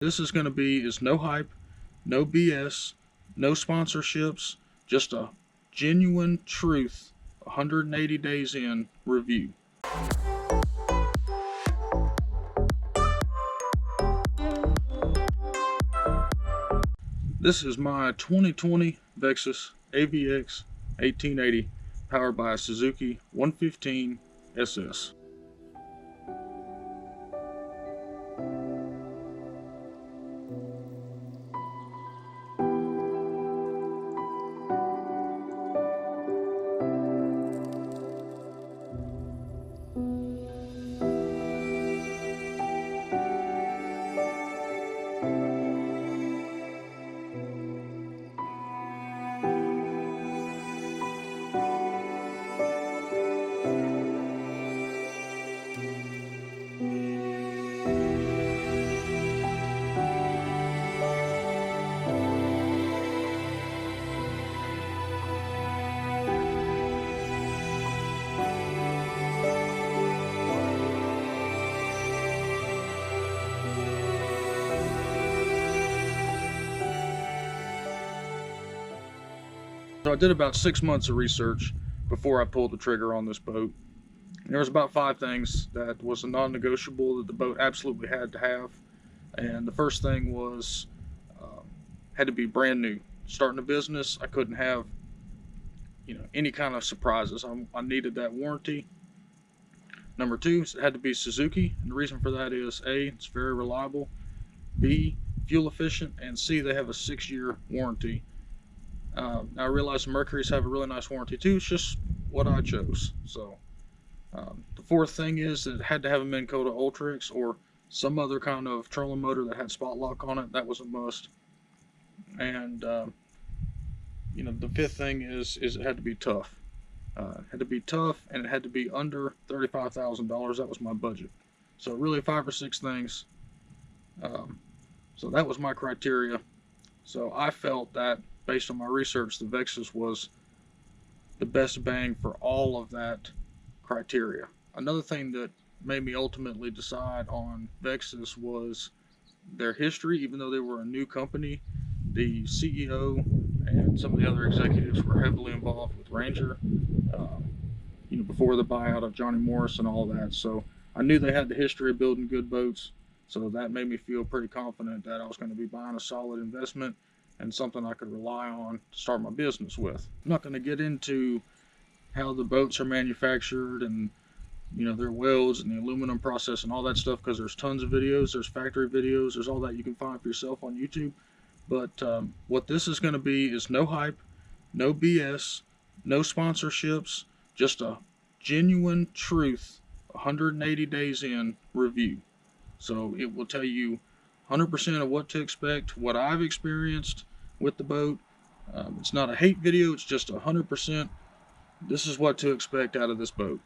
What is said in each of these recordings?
This is going to be is no hype, no BS, no sponsorships, just a genuine truth 180 days in review. This is my 2020 Vexus AVX 1880 powered by a Suzuki 115 SS. So I did about 6 months of research before I pulled the trigger on this boat. And there was about 5 things that was a non-negotiable that the boat absolutely had to have. And the first thing was had to be brand new. Starting a business, I couldn't have any kind of surprises. I needed that warranty. Number 2, it had to be Suzuki, and the reason for that is A, it's very reliable, B, fuel efficient, and C, they have a 6-year warranty. I realize the Mercury's have a really nice warranty too. It's just what I chose. So the 4th thing is that it had to have a Minn Kota Ultrix or some other kind of trolling motor that had spot lock on it. That was a must. And the 5th thing is it had to be tough. It had to be tough, and it had to be under $35,000. That was my budget. So really 5 or 6 things. So that was my criteria. So I felt that based on my research, the Vexus was the best bang for all of that criteria. Another thing that made me ultimately decide on Vexus was their history. Even though they were a new company, the CEO and some of the other executives were heavily involved with Ranger, before the buyout of Johnny Morris and all that. So I knew they had the history of building good boats. So that made me feel pretty confident that I was going to be buying a solid investment and something I could rely on to start my business with. I'm not going to get into how the boats are manufactured and their welds and the aluminum process and all that stuff, because there's tons of videos, there's factory videos, there's all that you can find for yourself on YouTube. But what this is going to be is no hype, no BS, no sponsorships, just a genuine truth 180 days in review. So it will tell you 100% of what to expect, what I've experienced with the boat. It's not a hate video, it's just 100%. This is what to expect out of this boat.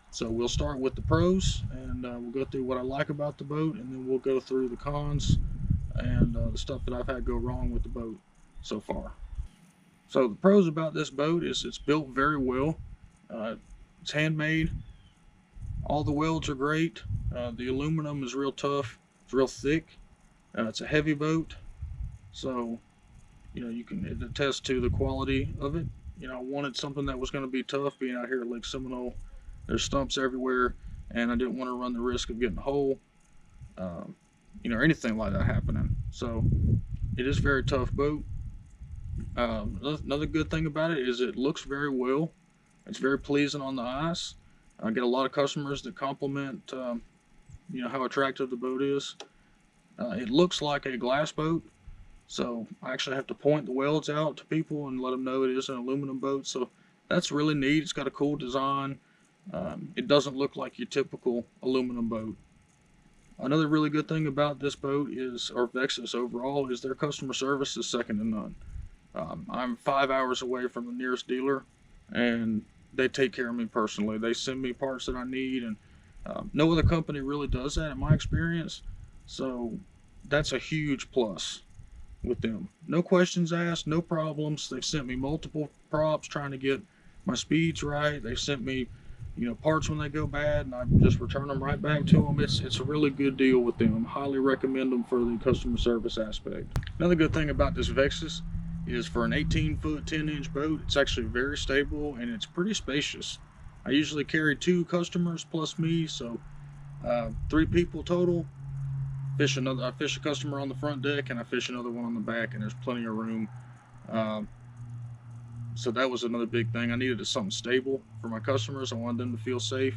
So we'll start with the pros, and we'll go through what I like about the boat, and then we'll go through the cons and the stuff that I've had go wrong with the boat so far. So the pros about this boat is it's built very well. It's handmade. All the welds are great. The aluminum is real tough. It's real thick. It's a heavy boat, so you can attest to the quality of it. I wanted something that was going to be tough. Being out here at Lake Seminole, there's stumps everywhere, and I didn't want to run the risk of getting a hole, or anything like that happening. So it is a very tough boat. Another good thing about it is it looks very well. It's very pleasing on the eyes. I get a lot of customers that compliment how attractive the boat is. It looks like a glass boat, so I actually have to point the welds out to people and let them know it is an aluminum boat. So that's really neat. It's got a cool design. It doesn't look like your typical aluminum boat. Another really good thing about this boat or Vexus overall, is their customer service is second to none. I'm 5 hours away from the nearest dealer, and they take care of me personally. They send me parts that I need, and no other company really does that in my experience. So that's a huge plus with them. No questions asked, no problems. They've sent me multiple props trying to get my speeds right. They've sent me parts when they go bad, and I just return them right back to them. It's a really good deal with them. Highly recommend them for the customer service aspect. Another good thing about this Vexus is for an 18-foot 10-inch boat, it's actually very stable and it's pretty spacious. I usually carry 2 customers plus me, so 3 people total. I fish a customer on the front deck and I fish another one on the back, and there's plenty of room. So that was another big thing. I needed something stable for my customers. I wanted them to feel safe,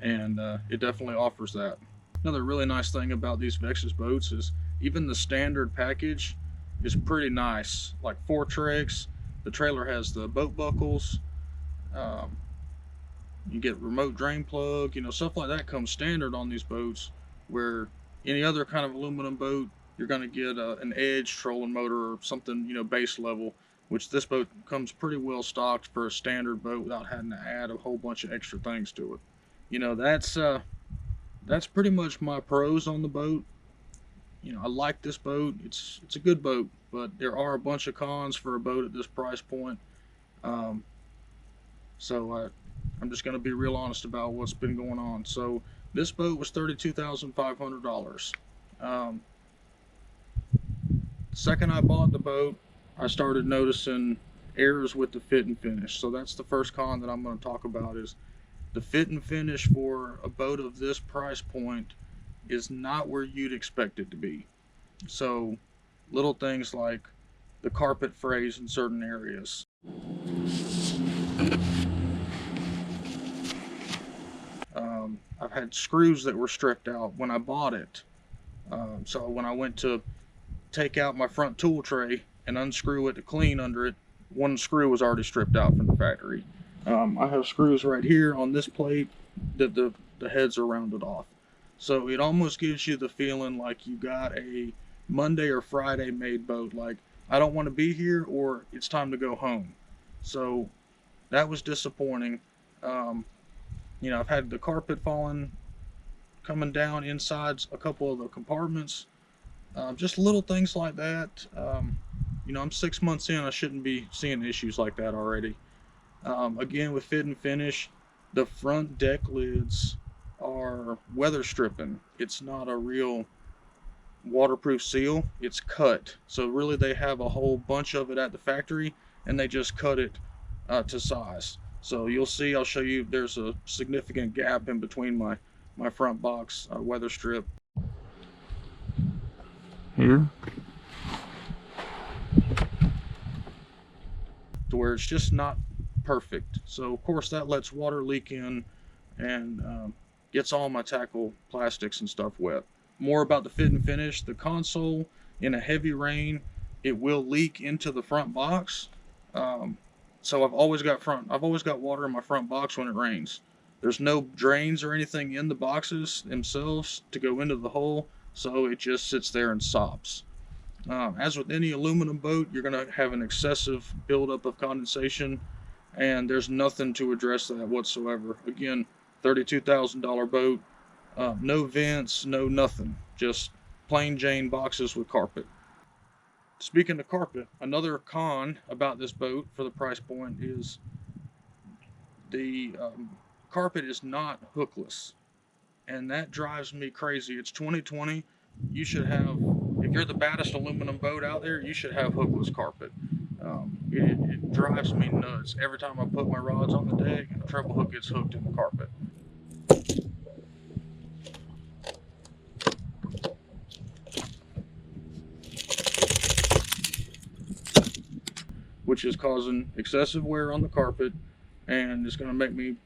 and it definitely offers that. Another really nice thing about these Vexus boats is even the standard package is pretty nice. Like 4 tracks, the trailer has the boat buckles. You get remote drain plug, stuff like that comes standard on these boats, where any other kind of aluminum boat, you're going to get an edge trolling motor or something, base level, which this boat comes pretty well stocked for a standard boat without having to add a whole bunch of extra things to it. That's pretty much my pros on the boat. I like this boat. It's a good boat, but there are a bunch of cons for a boat at this price point. So I'm just going to be real honest about what's been going on. So this boat was $32,500. Second I bought the boat, I started noticing errors with the fit and finish. So that's the first con that I'm going to talk about, is the fit and finish for a boat of this price point is not where you'd expect it to be. So little things like the carpet frays in certain areas. I've had screws that were stripped out when I bought it. So when I went to take out my front tool tray and unscrew it to clean under it, one screw was already stripped out from the factory. I have screws right here on this plate that the heads are rounded off. So it almost gives you the feeling like you got a Monday or Friday made boat, like I don't want to be here, or it's time to go home. So that was disappointing. I've had the carpet coming down inside a couple of the compartments. Just little things like that. I'm 6 months in. I shouldn't be seeing issues like that already. Again, with fit and finish, the front deck lids are weather stripping. It's not a real waterproof seal. It's cut. So really they have a whole bunch of it at the factory, and they just cut it to size. So you'll see, I'll show you, there's a significant gap in between my front box weather strip here, to where it's just not perfect. So of course that lets water leak in and gets all my tackle plastics and stuff wet. More about the fit and finish: the console in a heavy rain, it will leak into the front box. So I've always got water in my front box when it rains. There's no drains or anything in the boxes themselves to go into the hole, so it just sits there and sops. As with any aluminum boat, you're going to have an excessive buildup of condensation, and there's nothing to address that whatsoever. Again, $32,000 boat, no vents, no nothing, just plain Jane boxes with carpet. Speaking of carpet, another con about this boat for the price point is the carpet is not hookless, and that drives me crazy. It's 2020. You should have, if you're the baddest aluminum boat out there, you should have hookless carpet. It drives me nuts. Every time I put my rods on the deck, a treble hook gets hooked in the carpet. Which is causing excessive wear on the carpet, and it's going to make me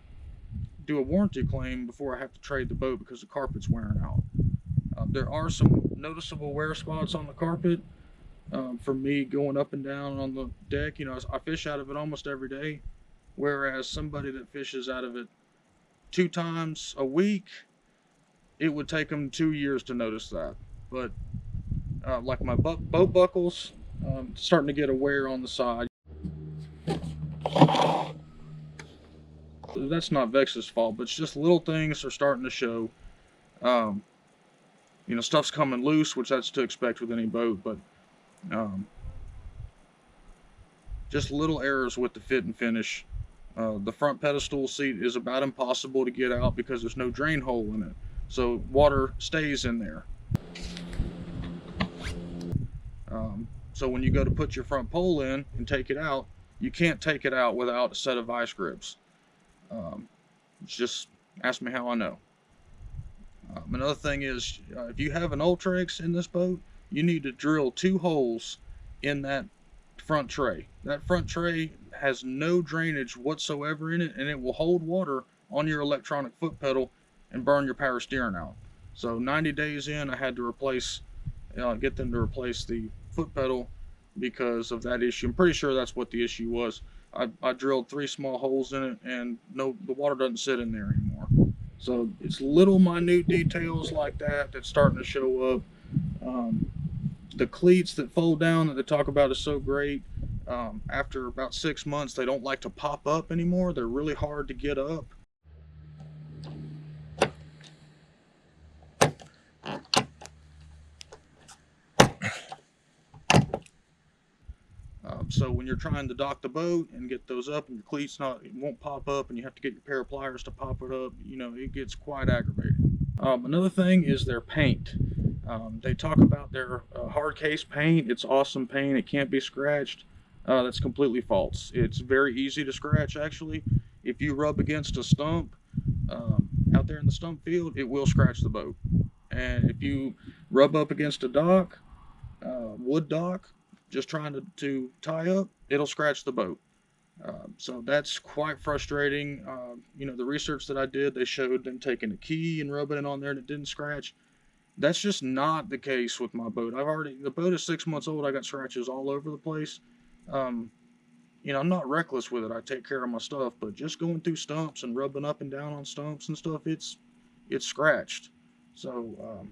do a warranty claim before I have to trade the boat because the carpet's wearing out. There are some noticeable wear spots on the carpet for me going up and down on the deck. I fish out of it almost every day, whereas somebody that fishes out of it 2 times a week, it would take them 2 years to notice that. But like my boat buckles, starting to get a wear on the side. That's not Vex's fault, but it's just little things are starting to show. Stuff's coming loose, which that's to expect with any boat, but just little errors with the fit and finish The front pedestal seat is about impossible to get out because there's no drain hole in it, so water stays in there. So when you go to put your front pole in and take it out, you can't take it out without a set of vice grips. Just ask me how I know. Another thing is, if you have an Ultrex in this boat, you need to drill 2 holes in that front tray. That front tray has no drainage whatsoever in it, and it will hold water on your electronic foot pedal and burn your power steering out. So 90 days in, I had to get them to replace the foot pedal because of that issue. I'm pretty sure that's what the issue was. I drilled 3 small holes in it, and the water doesn't sit in there anymore. So it's little minute details like that that's starting to show up. The cleats that fold down that they talk about is so great. After about 6 months, they don't like to pop up anymore. They're really hard to get up. So when you're trying to dock the boat and get those up and your cleats it won't pop up and you have to get your pair of pliers to pop it up, it gets quite aggravating. Another thing is their paint. They talk about their hard case paint. It's awesome paint. It can't be scratched. That's completely false. It's very easy to scratch, actually. If you rub against a stump out there in the stump field, it will scratch the boat. And if you rub up against a dock, wood dock, just trying to tie up, it'll scratch the boat. So that's quite frustrating. The research that I did, they showed them taking a key and rubbing it on there and it didn't scratch. That's just not the case with my boat. The boat is 6 months old. I got scratches all over the place. I'm not reckless with it. I take care of my stuff, but just going through stumps and rubbing up and down on stumps and stuff, it's scratched. So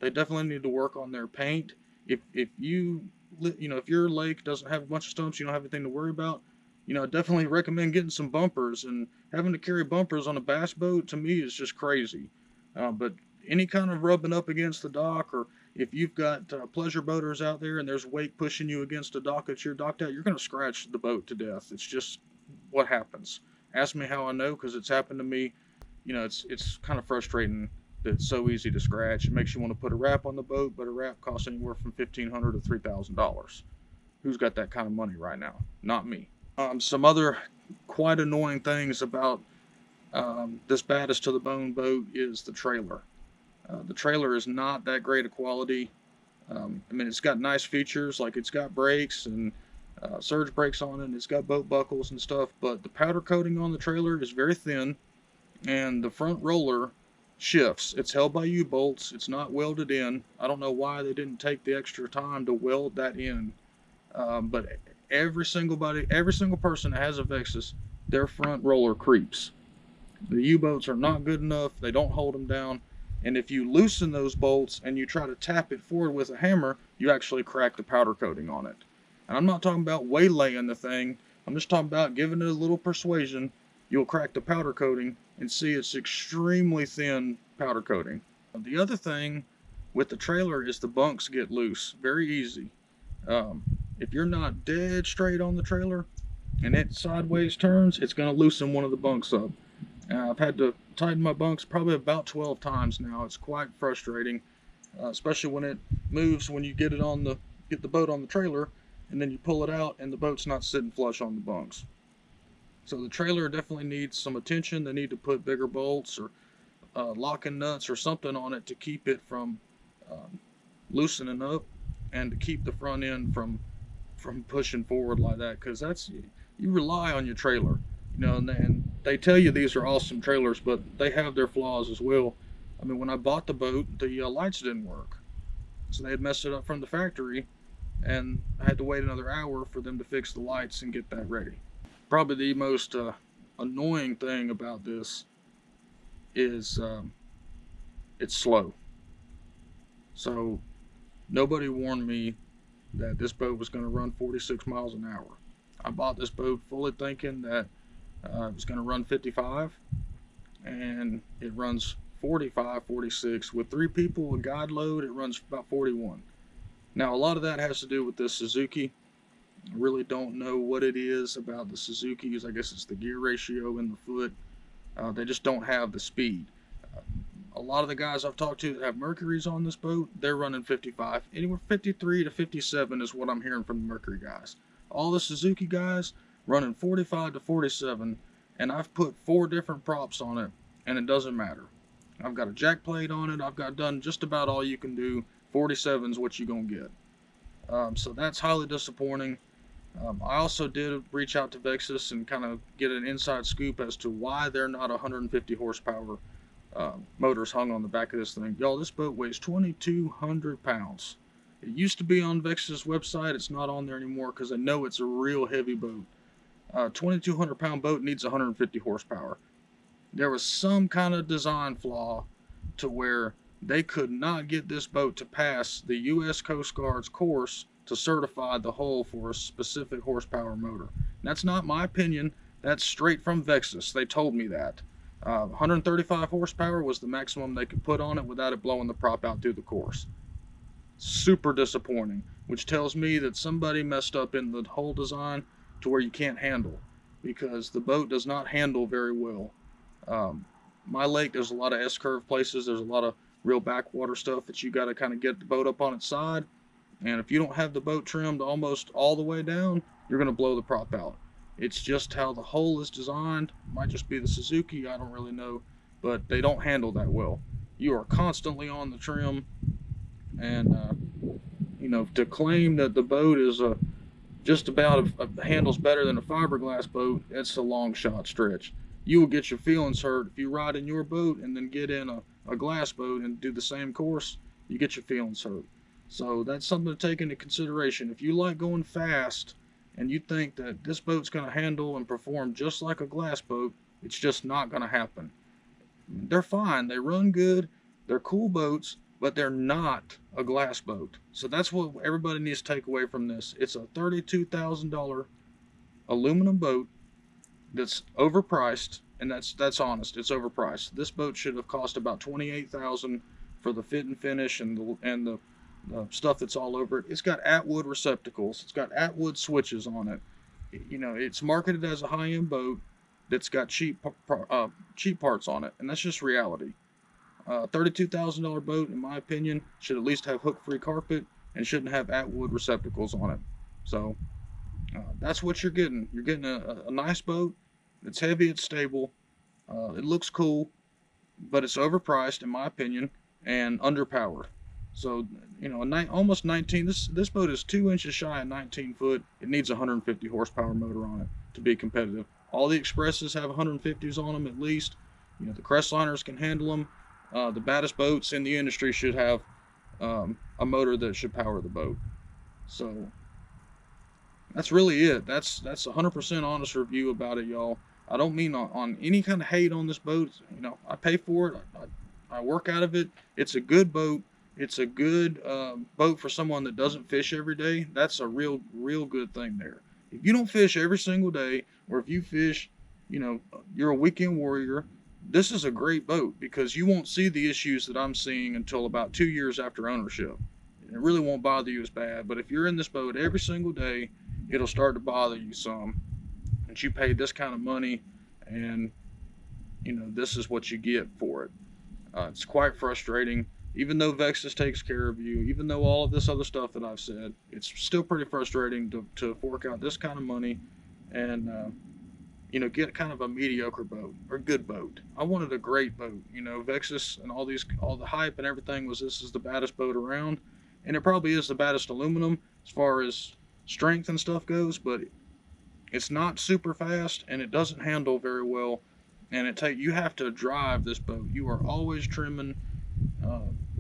they definitely need to work on their paint. If your lake doesn't have a bunch of stumps, you don't have anything to worry about, I definitely recommend getting some bumpers. And having to carry bumpers on a bass boat, to me, is just crazy. But any kind of rubbing up against the dock, or if you've got pleasure boaters out there and there's weight pushing you against a dock that you're docked at, you're going to scratch the boat to death. It's just what happens. Ask me how I know, because it's happened to me. It's kind of frustrating that it's so easy to scratch. It makes you want to put a wrap on the boat, but a wrap costs anywhere from $1,500 to $3,000. Who's got that kind of money right now? Not me. Some other quite annoying things about this baddest to the bone boat is the trailer. The trailer is not that great a quality. It's got nice features, like it's got brakes and surge brakes on it, and it's got boat buckles and stuff, but the powder coating on the trailer is very thin, and the front roller shifts. It's held by U-bolts. It's not welded in. I don't know why they didn't take the extra time to weld that in. But every single person that has a Vexus, their front roller creeps. The U-bolts are not good enough. They don't hold them down. And if you loosen those bolts and you try to tap it forward with a hammer, you actually crack the powder coating on it. And I'm not talking about waylaying the thing. I'm just talking about giving it a little persuasion. You'll crack the powder coating and see it's extremely thin powder coating. The other thing with the trailer is the bunks get loose very easy. If you're not dead straight on the trailer and it sideways turns, it's going to loosen one of the bunks up. I've had to tighten my bunks probably about 12 times now. It's quite frustrating, especially when it moves, when you get the boat on the trailer and then you pull it out and the boat's not sitting flush on the bunks. So the trailer definitely needs some attention. They need to put bigger bolts or locking nuts or something on it to keep it from loosening up, and to keep the front end from pushing forward like that, because you rely on your trailer, and they tell you these are awesome trailers, but they have their flaws as well. When I bought the boat, the lights didn't work, so they had messed it up from the factory, and I had to wait another hour for them to fix the lights and get that ready. Probably the most annoying thing about this is it's slow. So nobody warned me that this boat was going to run 46 miles an hour. I bought this boat fully thinking that it was going to run 55, and it runs 45, 46. With 3 people, a guide load, it runs about 41. Now, a lot of that has to do with this Suzuki. I really don't know what it is about the Suzuki's. I guess it's the gear ratio in the foot. They just don't have the speed. A lot of the guys I've talked to that have Mercuries on this boat, they're running 55. Anywhere 53 to 57 is what I'm hearing from the Mercury guys. All the Suzuki guys running 45 to 47, and I've put 4 different props on it, and it doesn't matter. I've got a jack plate on it. I've got done just about all you can do. 47 is what you're going to get. So that's highly disappointing. I also did reach out to Vexus and kind of get an inside scoop as to why they're not 150 horsepower motors hung on the back of this thing. Y'all, this boat weighs 2,200 pounds. It used to be on Vexus' website. It's not on there anymore because I know it's a real heavy boat. 2,200 pound boat needs 150 horsepower. There was some kind of design flaw to where they could not get this boat to pass the U.S. Coast Guard's course to certify the hull for a specific horsepower motor. And that's not my opinion. That's straight from Vexus. They told me that. 135 horsepower was the maximum they could put on it without it blowing the prop out through the course. Super disappointing, which tells me that somebody messed up in the hull design to where you can't handle, because the boat does not handle very well. My lake, there's a lot of S-curve places. There's a lot of real backwater stuff that you got to kind of get the boat up on its side. And if you don't have the boat trimmed almost all the way down, you're going to blow the prop out. It's just how the hull is designed. Might just be the Suzuki, I don't really know, but they don't handle that well. You are constantly on the trim, and to claim that the boat is just about handles better than a fiberglass boat, it's a long shot stretch. You will get your feelings hurt if you ride in your boat and then get in a glass boat and do the same course. You get your feelings hurt. So that's something to take into consideration. If you like going fast and you think that this boat's going to handle and perform just like a glass boat, it's just not going to happen. They're fine. They run good. They're cool boats, but they're not a glass boat. So that's what everybody needs to take away from this. It's a $32,000 aluminum boat that's overpriced, and that's honest. It's overpriced. This boat should have cost about $28,000 for the fit and finish and the stuff that's all over it. It's got Atwood receptacles. It's got Atwood switches on it. It's marketed as a high-end boat that's got cheap parts on it, and that's just reality. $32,000 boat, in my opinion, should at least have hook-free carpet and shouldn't have Atwood receptacles on it. So that's what you're getting. You're getting a nice boat. It's heavy. It's stable. It looks cool, but it's overpriced, in my opinion, and underpowered. So, almost 19. This boat is 2 inches shy of 19 foot. It needs a 150 horsepower motor on it to be competitive. All the Expresses have 150s on them at least. The Crestliners can handle them. The baddest boats in the industry should have a motor that should power the boat. So that's really it. That's 100% honest review about it, y'all. I don't mean on any kind of hate on this boat. I pay for it. I work out of it. It's a good boat. It's a good boat for someone that doesn't fish every day. That's a real good thing there. If you don't fish every single day, or if you fish, you're a weekend warrior, this is a great boat because you won't see the issues that I'm seeing until about 2 years after ownership. It really won't bother you as bad, but if you're in this boat every single day, it'll start to bother you some. And you paid this kind of money, and this is what you get for it. It's quite frustrating. Even though Vexus takes care of you, even though all of this other stuff that I've said, it's still pretty frustrating to fork out this kind of money and get kind of a mediocre boat or good boat. I wanted a great boat. Vexus and all the hype and everything was this is the baddest boat around, and it probably is the baddest aluminum as far as strength and stuff goes, but it's not super fast and it doesn't handle very well, and you have to drive this boat. You are always trimming.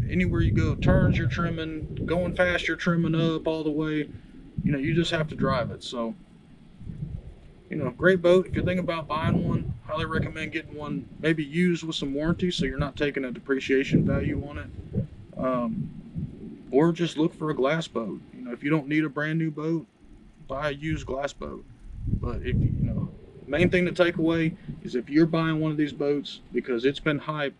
Anywhere you go, turns you're trimming, going fast you're trimming up all the way. You just have to drive it. So, great boat. If you're thinking about buying one, highly recommend getting one maybe used with some warranty so you're not taking a depreciation value on it. Or just look for a glass boat. If you don't need a brand new boat, buy a used glass boat. But if main thing to take away is if you're buying one of these boats because it's been hyped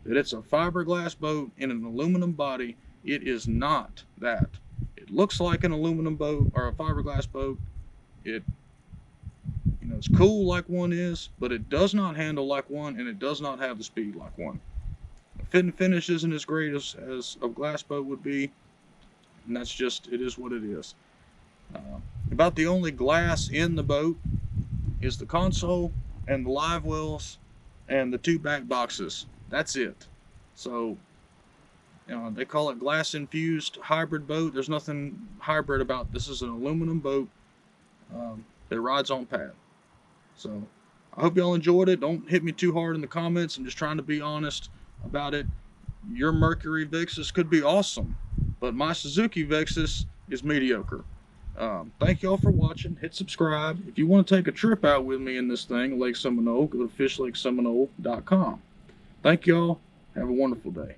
that it's a fiberglass boat in an aluminum body, it is not that. It looks like an aluminum boat or a fiberglass boat, It, it's cool like one is, but it does not handle like one, and it does not have the speed like one. The fit and finish isn't as great as a glass boat would be, and that's just, it is what it is. About the only glass in the boat is the console and the live wells and the 2 back boxes. That's it. So, they call it glass infused hybrid boat. There's nothing hybrid about this. Is an aluminum boat that rides on pad. So I hope y'all enjoyed it. Don't hit me too hard in the comments. I'm just trying to be honest about it. Your Mercury Vexus could be awesome, but my Suzuki Vexus is mediocre. Thank y'all for watching. Hit subscribe. If you want to take a trip out with me in this thing, Lake Seminole, go to fishlakeseminole.com. Thank y'all. Have a wonderful day.